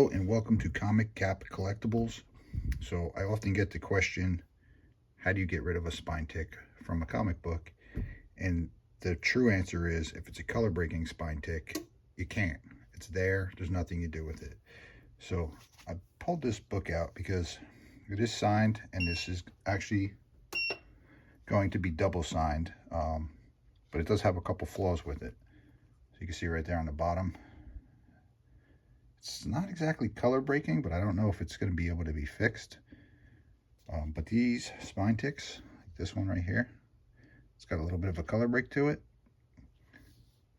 Hello and welcome to Comic Cap Collectibles. So I often get the question, how do you get rid of a spine tick from a comic book? And the true answer is, if it's a color breaking spine tick, you can't. It's there, there's nothing you do with it. So I pulled this book out because it is signed, and this is actually going to be double signed, but it does have a couple flaws with it. So you can see right there on the bottom, it's not exactly color breaking, but I don't know if it's going to be able to be fixed. But these spine ticks, like this one right here, it's got a little bit of a color break to it.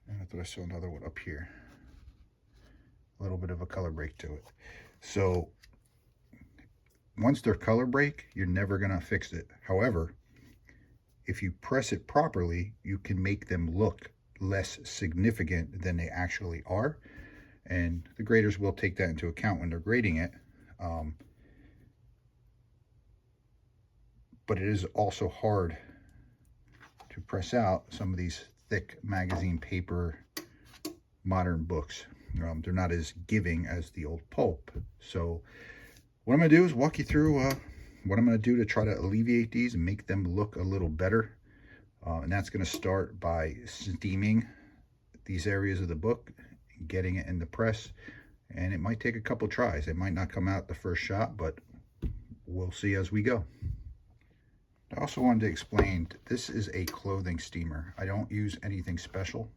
And I thought I saw another one up here. A little bit of a color break to it. So once they're color break, you're never going to fix it. However, if you press it properly, you can make them look less significant than they actually are. And the graders will take that into account when they're grading it. But it is also hard to press out some of these thick magazine paper modern books. They're not as giving as the old pulp. So what I'm going to do is walk you through what I'm going to do to try to alleviate these and make them look a little better. And that's going to start by steaming these areas of the book, getting it in the press, and it might take a couple tries. It might not come out the first shot, but we'll see as we go. I also wanted to explain, this is a clothing steamer. I don't use anything special.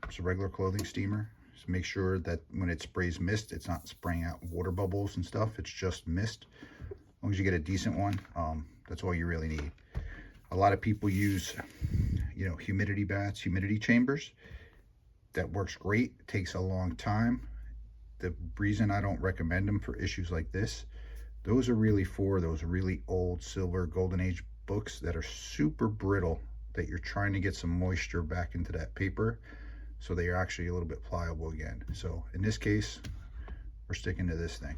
It's a regular clothing steamer. Just make sure that when it sprays mist, it's not spraying out water bubbles and stuff. It's just mist. As long as you get a decent one, that's all you really need. A lot of people use, humidity baths, humidity chambers. That works great. It takes a long time. The reason I don't recommend them for issues like this, those are really for those really old silver golden age books that are super brittle, that you're trying to get some moisture back into that paper so they are actually a little bit pliable again. So in this case, we're sticking to this thing.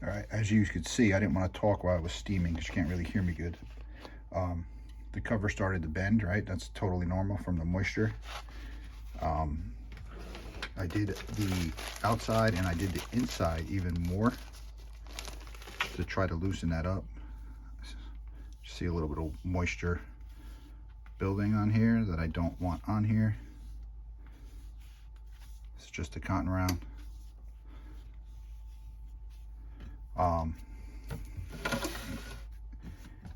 All right, as you could see, I didn't want to talk while I was steaming because you can't really hear me good. The cover started to bend, right? That's totally normal from the moisture. I did the outside and I did the inside even more to try to loosen that up. See a little bit of moisture building on here that I don't want on here. It's just a cotton round.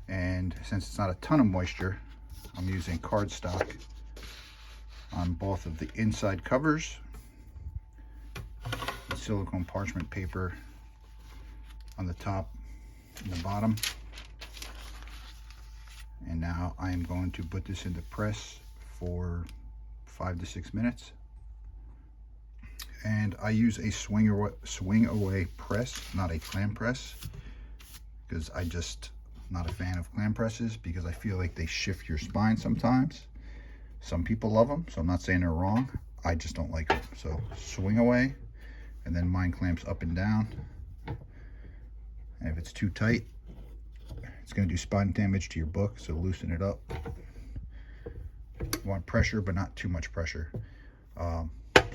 And since it's not a ton of moisture, I'm using cardstock on both of the inside covers, and silicone parchment paper on the top and the bottom. And now I am going to put this into press for 5 to 6 minutes. And I use a swing away press, not a clam press, because I just not a fan of clam presses because I feel like they shift your spine sometimes. Some people love them, so I'm not saying they're wrong. I just don't like them. So swing away, and then mine clamps up and down. And if it's too tight, it's going to do spine damage to your book, so loosen it up. You want pressure, but not too much pressure.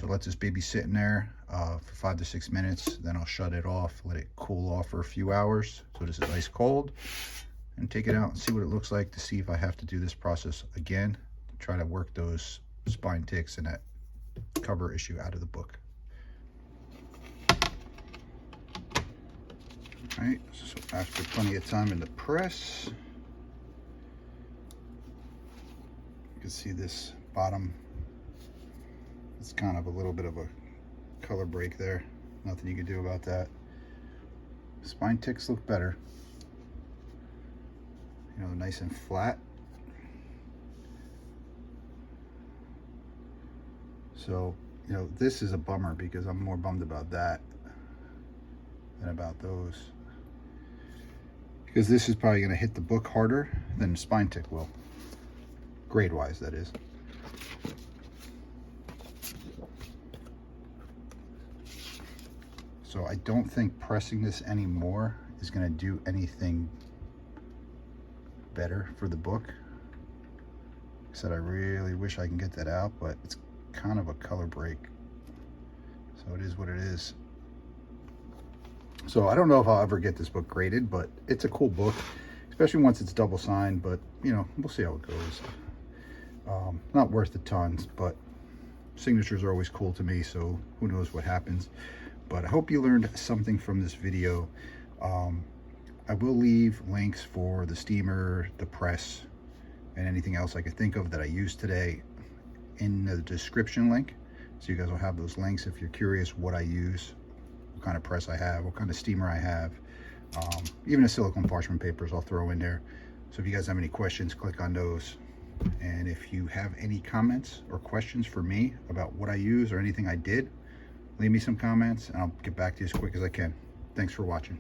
So let this baby sit in there for 5 to 6 minutes. Then I'll shut it off, let it cool off for a few hours so this is ice cold, and take it out and see what it looks like to see if I have to do this process again to try to work those spine ticks and that cover issue out of the book. All right, so after plenty of time in the press, you can see this bottom, it's kind of a little bit of a color break there. Nothing you can do about that. Spine ticks look better. you know, nice and flat. So, you know, this is a bummer because I'm more bummed about that than about those. Because this is probably going to hit the book harder than Spine Tick will. Grade-wise, that is. So I don't think pressing this anymore is going to do anything better for the book. Like I said, I really wish I can get that out, but it's kind of a color break. So it is what it is. So I don't know if I'll ever get this book graded, but it's a cool book, especially once it's double signed, but you know, we'll see how it goes. Not worth the tons, but signatures are always cool to me, so who knows what happens. But I hope you learned something from this video. I will leave links for the steamer, the press, and anything else I could think of that I used today in the description link. So you guys will have those links if you're curious what I use, what kind of press I have, what kind of steamer I have. Even the silicone parchment papers I'll throw in there. So if you guys have any questions, click on those. And if you have any comments or questions for me about what I use or anything I did, leave me some comments and I'll get back to you as quick as I can. Thanks for watching.